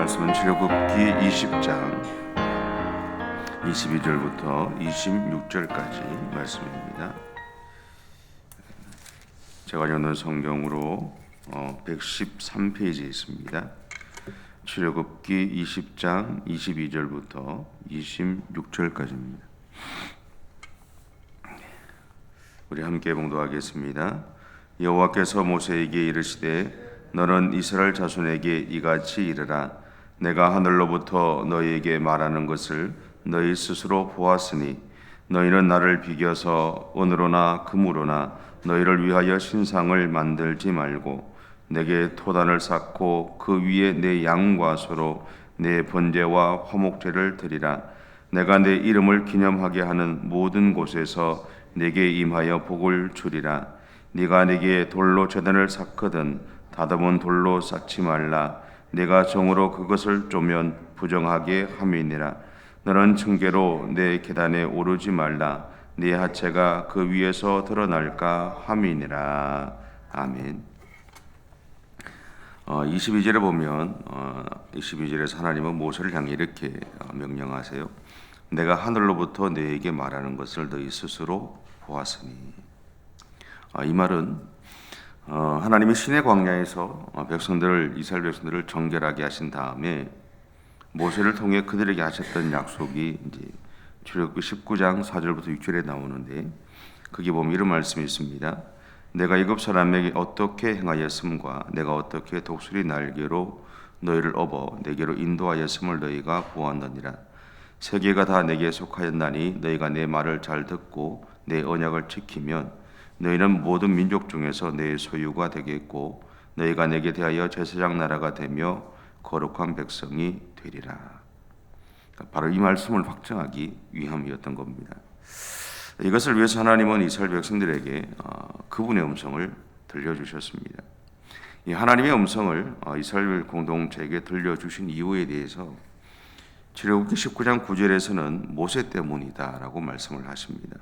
말씀은 출애굽기 20장 22절부터 26절까지 말씀입니다. 제가 읽는 성경으로 113페이지에 있습니다. 출애굽기 20장 22절부터 26절까지입니다. 우리 함께 봉독하겠습니다. 여호와께서 모세에게 이르시되 너는 이스라엘 자손에게 이같이 이르라. 내가 하늘로부터 너희에게 말하는 것을 너희 스스로 보았으니 너희는 나를 비겨서 은으로나 금으로나 너희를 위하여 신상을 만들지 말고 내게 토단을 쌓고 그 위에 내 양과 소로 내 번제와 화목제를 드리라. 내가 내 이름을 기념하게 하는 모든 곳에서 내게 임하여 복을 주리라. 네가 내게 돌로 제단을 쌓거든 다듬은 돌로 쌓지 말라. 내가 정으로 그것을 쪼면 부정하게 함이니라. 너는 층계로 내 계단에 오르지 말라. 네 하체가 그 위에서 드러날까 함이니라. 아멘. 22절에 보면 22절에서 하나님은 모세를 향해 이렇게 명령하세요. 내가 하늘로부터 너에게 말하는 것을 너희 스스로 보았으니. 이 말은 하나님이 시내 광야에서 이스라엘 백성들을 정결하게 하신 다음에 모세를 통해 그들에게 하셨던 약속이 이제 출애굽기 19장 4절부터 6절에 나오는데 거기 보면 이런 말씀이 있습니다. 내가 애굽 사람에게 어떻게 행하였음과 내가 어떻게 독수리 날개로 너희를 업어 내게로 인도하였음을 너희가 보았느니라. 세계가 다 내게 속하였나니 너희가 내 말을 잘 듣고 내 언약을 지키면 너희는 모든 민족 중에서 내 소유가 되겠고 너희가 내게 대하여 제사장 나라가 되며 거룩한 백성이 되리라. 바로 이 말씀을 확증하기 위함이었던 겁니다. 이것을 위해서 하나님은 이스라엘 백성들에게 그분의 음성을 들려주셨습니다. 이 하나님의 음성을 이스라엘 공동체에게 들려주신 이유에 대해서 출애굽기 19장 9절에서는 모세 때문이다라고 말씀을 하십니다.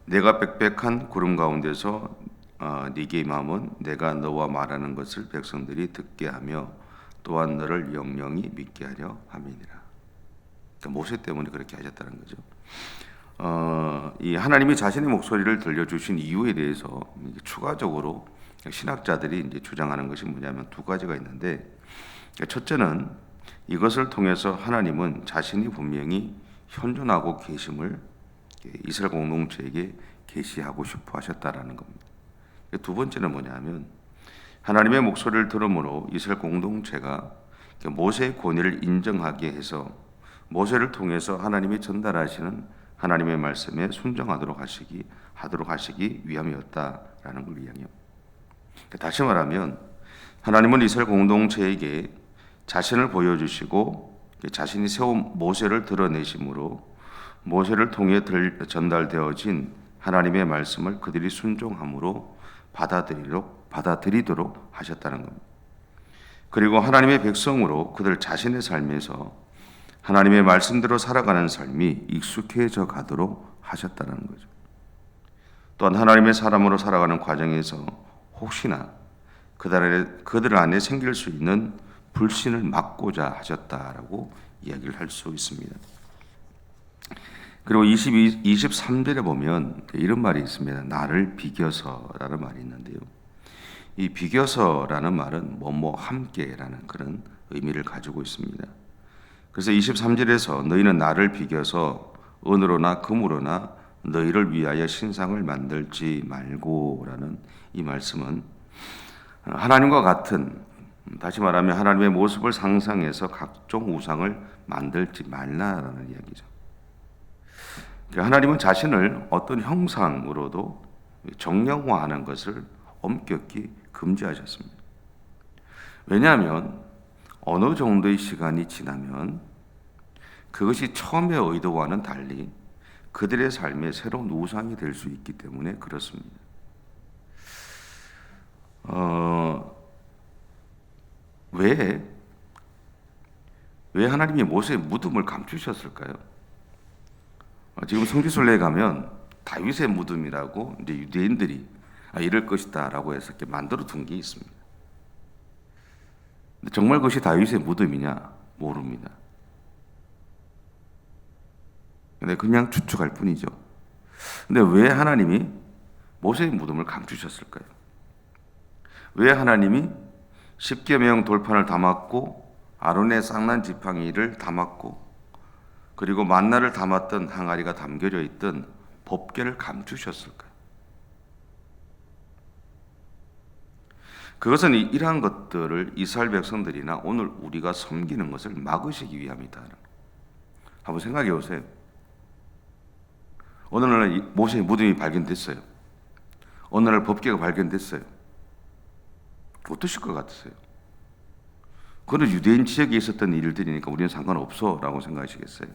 내가 빽빽한 구름 가운데서 네게 임함은 내가 너와 말하는 것을 백성들이 듣게 하며 또한 너를 영영히 믿게 하려 함이니라. 그러니까 모세 때문에 그렇게 하셨다는 거죠. 이 하나님이 자신의 목소리를 들려주신 이유에 대해서 추가적으로 신학자들이 이제 주장하는 것이 뭐냐면 두 가지가 있는데, 첫째는 이것을 통해서 하나님은 자신이 분명히 현존하고 계심을 이스라엘 공동체에게 계시하고 싶어 하셨다라는 겁니다. 두 번째는 뭐냐면 하나님의 목소리를 들음으로 이스라엘 공동체가 모세의 권위를 인정하게 해서 모세를 통해서 하나님이 전달하시는 하나님의 말씀에 순종하도록 하시기 위함이었다라는 걸 이야기합니다. 다시 말하면 하나님은 이스라엘 공동체에게 자신을 보여주시고 자신이 세운 모세를 드러내심으로 모세를 통해 전달되어진 하나님의 말씀을 그들이 순종함으로 받아들이도록 하셨다는 겁니다. 그리고 하나님의 백성으로 그들 자신의 삶에서 하나님의 말씀대로 살아가는 삶이 익숙해져 가도록 하셨다는 거죠. 또한 하나님의 사람으로 살아가는 과정에서 혹시나 그들 안에 생길 수 있는 불신을 막고자 하셨다라고 이야기를 할 수 있습니다. 그리고 23절에 보면 이런 말이 있습니다. 나를 비겨서라는 말이 있는데요. 이 비겨서라는 말은 뭐뭐 함께라는 그런 의미를 가지고 있습니다. 그래서 23절에서 너희는 나를 비겨서 은으로나 금으로나 너희를 위하여 신상을 만들지 말고라는 이 말씀은 하나님과 같은, 다시 말하면 하나님의 모습을 상상해서 각종 우상을 만들지 말라라는 이야기죠. 하나님은 자신을 어떤 형상으로도 정령화하는 것을 엄격히 금지하셨습니다. 왜냐하면 어느 정도의 시간이 지나면 그것이 처음의 의도와는 달리 그들의 삶에 새로운 우상이 될 수 있기 때문에 그렇습니다. 왜 하나님이 모세의 무덤을 감추셨을까요? 지금 성지순례에 가면 다윗의 무덤이라고 이제 유대인들이 이럴 것이다라고 해서 이렇게 만들어 둔 게 있습니다. 근데 정말 그것이 다윗의 무덤이냐? 모릅니다. 근데 그냥 추측할 뿐이죠. 근데 왜 하나님이 모세의 무덤을 감추셨을까요? 왜 하나님이 십계명 돌판을 담았고 아론의 쌍난 지팡이를 담았고 그리고 만나를 담았던 항아리가 담겨져 있던 법궤를 감추셨을까요? 그것은 이러한 것들을 이스라엘 백성들이나 오늘 우리가 섬기는 것을 막으시기 위함이다. 한번 생각해 보세요. 어느 날 모세의 무덤이 발견됐어요. 어느 날 법궤가 발견됐어요. 어떠실 것 같으세요? 그건 유대인 지역에 있었던 일들이니까 우리는 상관없어 라고 생각하시겠어요?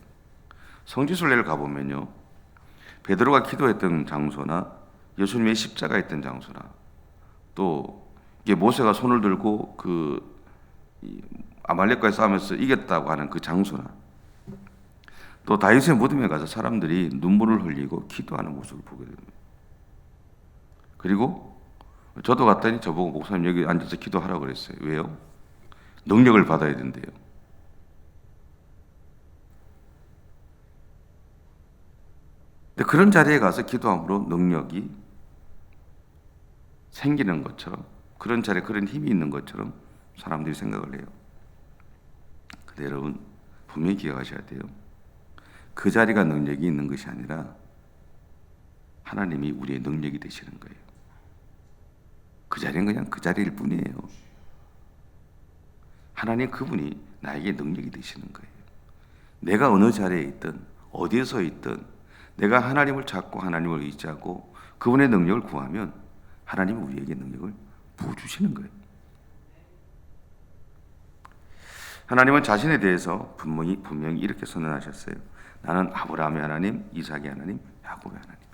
성지순례를 가보면요, 베드로가 기도했던 장소나 예수님의 십자가 있던 장소나 또 이게 모세가 손을 들고 그 아말렉과의 싸움에서 이겼다고 하는 그 장소나 또 다윗의 무덤에 가서 사람들이 눈물을 흘리고 기도하는 모습을 보게 됩니다. 그리고 저도 갔더니 저보고 목사님 여기 앉아서 기도하라고 그랬어요. 왜요? 능력을 받아야 된대요. 근데 그런 자리에 가서 기도함으로 능력이 생기는 것처럼 그런 자리에 그런 힘이 있는 것처럼 사람들이 생각을 해요. 근데 여러분 분명히 기억하셔야 돼요. 그 자리가 능력이 있는 것이 아니라 하나님이 우리의 능력이 되시는 거예요. 그 자리는 그냥 그 자리일 뿐이에요. 하나님 그분이 나에게 능력이 되시는 거예요. 내가 어느 자리에 있든 어디에서 있든 내가 하나님을 찾고 하나님을 의지하고 그분의 능력을 구하면 하나님은 우리에게 능력을 부어주시는 거예요. 하나님은 자신에 대해서 분명히 이렇게 선언하셨어요. 나는 아브라함의 하나님, 이삭의 하나님, 야곱의 하나님이다.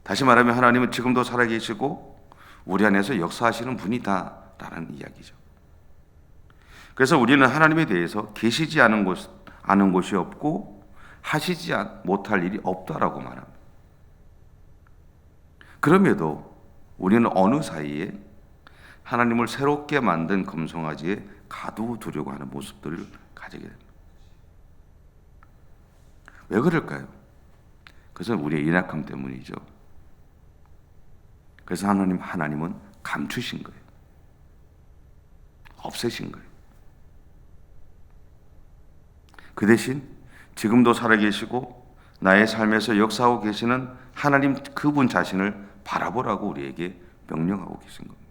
다시 말하면 하나님은 지금도 살아계시고 우리 안에서 역사하시는 분이다 라는 이야기죠. 그래서 우리는 하나님에 대해서 계시지 않은 곳이 없고 하시지 못할 일이 없다라고 말합니다. 그럼에도 우리는 어느 사이에 하나님을 새롭게 만든 금송아지에 가두두려고 하는 모습들을 가지게 됩니다. 왜 그럴까요? 그것은 우리의 연약함 때문이죠. 그래서 하나님은 감추신 거예요. 없애신 거예요. 그 대신 지금도 살아계시고 나의 삶에서 역사하고 계시는 하나님 그분 자신을 바라보라고 우리에게 명령하고 계신 겁니다.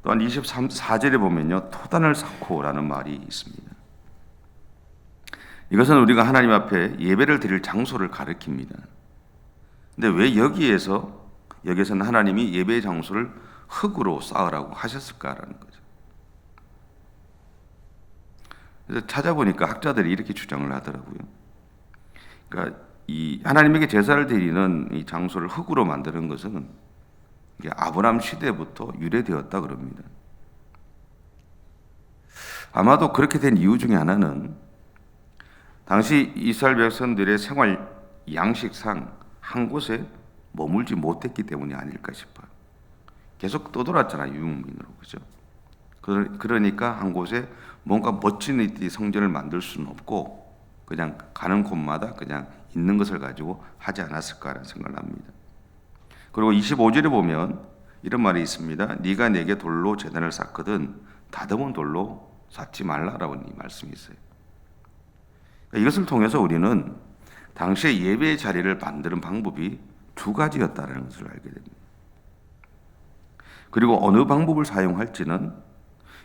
또한 24절에 보면요, 토단을 쌓고라는 말이 있습니다. 이것은 우리가 하나님 앞에 예배를 드릴 장소를 가리킵니다. 근데 왜 여기에서는 하나님이 예배의 장소를 흙으로 쌓으라고 하셨을까라는 거죠. 그래서 찾아보니까 학자들이 이렇게 주장을 하더라고요. 그러니까 이 하나님에게 제사를 드리는 이 장소를 흙으로 만드는 것은 이게 아브라함 시대부터 유래되었다 그럽니다. 아마도 그렇게 된 이유 중에 하나는 당시 이스라엘 백성들의 생활 양식상 한 곳에 머물지 못했기 때문이 아닐까 싶어요. 계속 떠돌았잖아요, 유목민으로, 그죠? 그러니까 한 곳에 뭔가 멋진 성전을 만들 수는 없고 그냥 가는 곳마다 그냥 있는 것을 가지고 하지 않았을까라는 생각을 합니다. 그리고 25절에 보면 이런 말이 있습니다. 네가 내게 돌로 제단을 쌓거든 다듬은 돌로 쌓지 말라라는 이 말씀이 있어요. 이것을 통해서 우리는 당시의 예배의 자리를 만드는 방법이 두 가지였다는 것을 알게 됩니다. 그리고 어느 방법을 사용할지는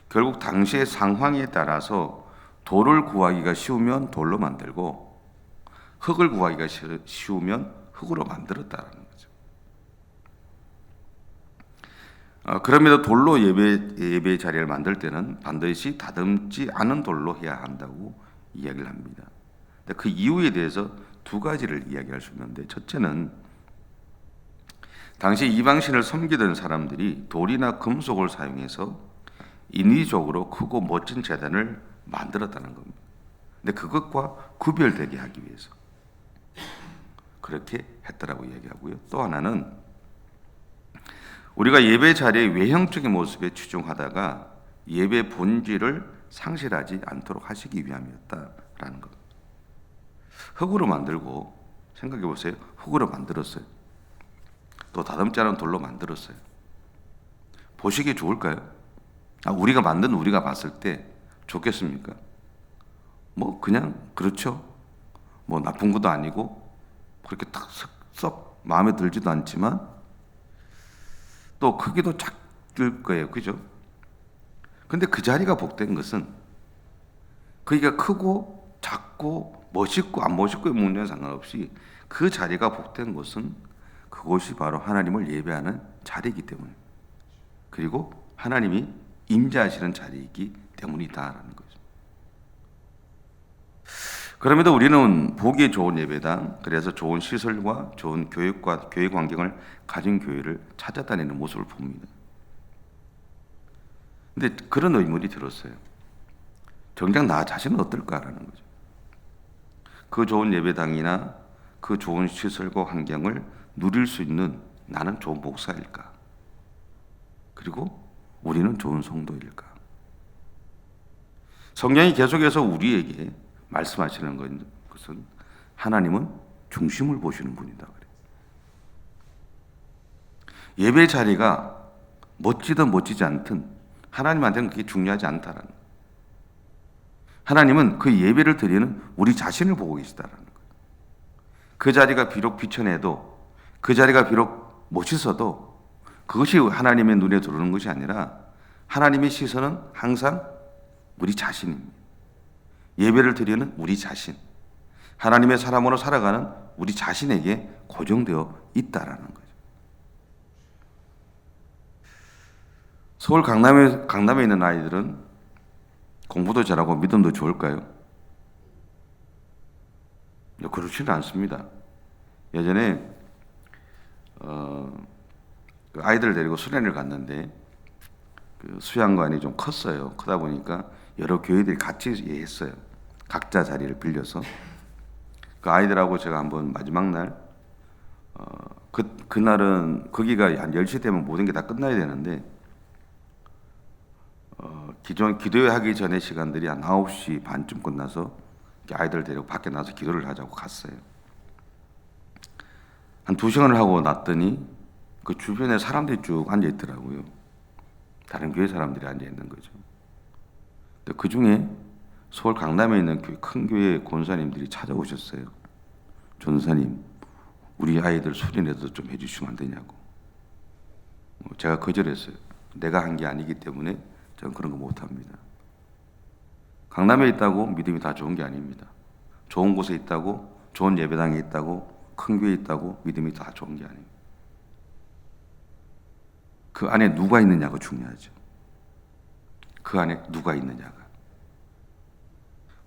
결국 당시의 상황에 따라서 돌을 구하기가 쉬우면 돌로 만들고 흙을 구하기가 쉬우면 흙으로 만들었다는 거죠. 그럼에도 돌로 예배의 자리를 만들 때는 반드시 다듬지 않은 돌로 해야 한다고 이야기를 합니다. 그 이유에 대해서 두 가지를 이야기할 수 있는데, 첫째는 당시 이방신을 섬기던 사람들이 돌이나 금속을 사용해서 인위적으로 크고 멋진 제단을 만들었다는 겁니다. 근데 그것과 구별되게 하기 위해서 그렇게 했다라고 이야기하고요. 또 하나는 우리가 예배 자리의 외형적인 모습에 치중하다가 예배 본질을 상실하지 않도록 하시기 위함이었다라는 것. 흙으로 만들고 생각해 보세요. 흙으로 만들었어요. 또 다듬지 않은 돌로 만들었어요. 보시기에 좋을까요? 우리가 만든 우리가 봤을 때 좋겠습니까? 뭐 그냥 그렇죠. 뭐 나쁜 것도 아니고 그렇게 썩 마음에 들지도 않지만 또 크기도 작을 거예요. 그죠? 근데 그 자리가 복된 것은 거기가 크고 작고 멋있고 안 멋있고의 문제와 상관없이 그 자리가 복된 것은 그곳이 바로 하나님을 예배하는 자리이기 때문에, 그리고 하나님이 임재하시는 자리이기 때문이다라는 거죠. 그럼에도 우리는 보기에 좋은 예배당, 그래서 좋은 시설과 좋은 교육과 교육 환경을 가진 교회를 찾아다니는 모습을 봅니다. 근데 그런 의문이 들었어요. 정작 나 자신은 어떨까라는 거죠. 그 좋은 예배당이나 그 좋은 시설과 환경을 누릴 수 있는 나는 좋은 목사일까? 그리고 우리는 좋은 성도일까? 성령이 계속해서 우리에게 말씀하시는 것은 하나님은 중심을 보시는 분이다 그래요. 예배 자리가 멋지든 멋지지 않든 하나님한테는 그게 중요하지 않다라는 거예요. 하나님은 그 예배를 드리는 우리 자신을 보고 계시다라는 거예요. 그 자리가 비록 비천해도, 그 자리가 비록 멋있어도 그것이 하나님의 눈에 들어오는 것이 아니라 하나님의 시선은 항상 우리 자신입니다. 예배를 드리는 우리 자신, 하나님의 사람으로 살아가는 우리 자신에게 고정되어 있다라는 거죠. 서울 강남에 있는 아이들은 공부도 잘하고 믿음도 좋을까요? 그렇지는 않습니다. 예전에 그 아이들 데리고 수련을 갔는데 그 수양관이 좀 컸어요. 크다 보니까 여러 교회들이 같이 했어요. 각자 자리를 빌려서. 그 아이들하고 제가 한번 마지막 날 그날은 거기가 한 10시 되면 모든 게 다 끝나야 되는데 기존 기도회 하기 전에 시간들이 한 9시 반쯤 끝나서 아이들 데리고 밖에 나서 기도를 하자고 갔어요. 한 2시간을 하고 났더니 그 주변에 사람들이 쭉 앉아 있더라고요. 다른 교회 사람들이 앉아 있는 거죠. 그 중에 서울 강남에 있는 큰 교회 권사님들이 찾아오셨어요. 전사님, 우리 아이들 수련회도 좀 해주시면 안 되냐고. 제가 거절했어요. 내가 한 게 아니기 때문에 저는 그런 거 못합니다. 강남에 있다고 믿음이 다 좋은 게 아닙니다. 좋은 곳에 있다고, 좋은 예배당에 있다고, 큰 교회에 있다고 믿음이 다 좋은 게 아닙니다. 그 안에 누가 있느냐가 중요하죠. 그 안에 누가 있느냐가.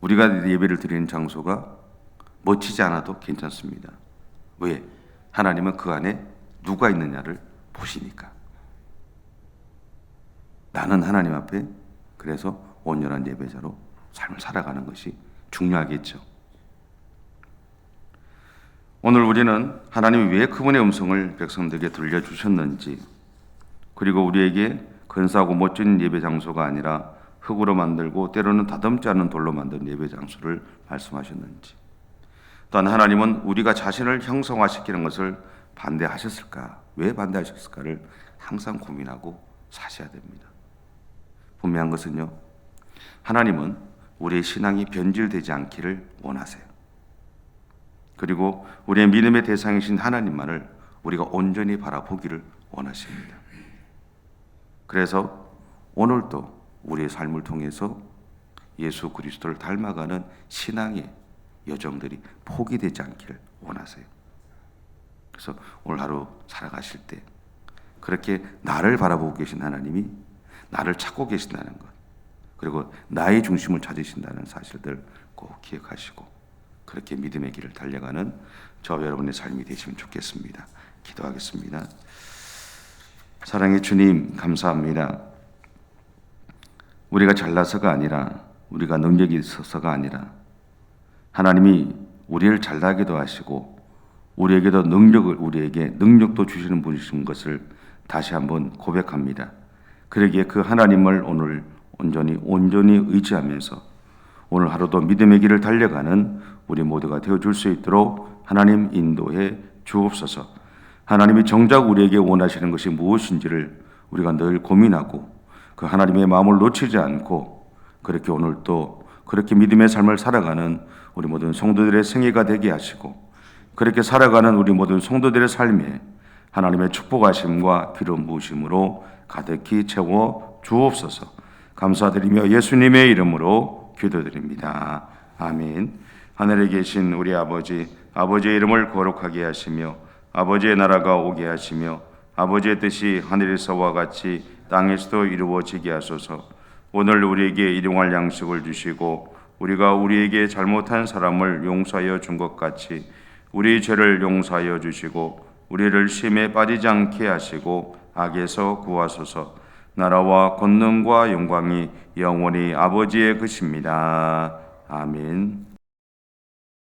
우리가 예배를 드리는 장소가 멋지지 않아도 괜찮습니다. 왜? 하나님은 그 안에 누가 있느냐를 보시니까. 나는 하나님 앞에 그래서 온전한 예배자로 삶을 살아가는 것이 중요하겠죠. 오늘 우리는 하나님이 왜 그분의 음성을 백성들에게 들려주셨는지, 그리고 우리에게 근사하고 멋진 예배 장소가 아니라 흙으로 만들고 때로는 다듬지 않은 돌로 만든 예배 장소를 말씀하셨는지, 또한 하나님은 우리가 자신을 형성화시키는 것을 반대하셨을까? 왜 반대하셨을까를 항상 고민하고 사셔야 됩니다. 분명한 것은요, 하나님은 우리의 신앙이 변질되지 않기를 원하세요. 그리고 우리의 믿음의 대상이신 하나님만을 우리가 온전히 바라보기를 원하십니다. 그래서 오늘도 우리의 삶을 통해서 예수 그리스도를 닮아가는 신앙의 여정들이 포기되지 않기를 원하세요. 그래서 오늘 하루 살아가실 때 그렇게 나를 바라보고 계신 하나님이 나를 찾고 계신다는 것, 그리고 나의 중심을 찾으신다는 사실들 꼭 기억하시고 그렇게 믿음의 길을 달려가는 저와 여러분의 삶이 되시면 좋겠습니다. 기도하겠습니다. 사랑의 주님, 감사합니다. 우리가 잘나서가 아니라, 우리가 능력이 있어서가 아니라 하나님이 우리를 잘나기도 하시고 우리에게도 우리에게 능력도 주시는 분이신 것을 다시 한번 고백합니다. 그러기에 그 하나님을 오늘 온전히 의지하면서 오늘 하루도 믿음의 길을 달려가는 우리 모두가 되어줄 수 있도록 하나님 인도해 주옵소서. 하나님이 정작 우리에게 원하시는 것이 무엇인지를 우리가 늘 고민하고 그 하나님의 마음을 놓치지 않고 그렇게 오늘 또 그렇게 믿음의 삶을 살아가는 우리 모든 성도들의 생애가 되게 하시고 그렇게 살아가는 우리 모든 성도들의 삶에 하나님의 축복하심과 기름 부으심으로 가득히 채워 주옵소서. 감사드리며 예수님의 이름으로 기도드립니다. 아멘. 하늘에 계신 우리 아버지, 아버지의 이름을 거룩하게 하시며 아버지의 나라가 오게 하시며 아버지의 뜻이 하늘에서와 같이 땅에서도 이루어지게 하소서. 오늘 우리에게 일용할 양식을 주시고 우리가 우리에게 잘못한 사람을 용서하여 준 것 같이 우리 죄를 용서하여 주시고 우리를 시험에 빠지지 않게 하시고 악에서 구하소서. 나라와 권능과 영광이 영원히 아버지의 것입니다. 아멘.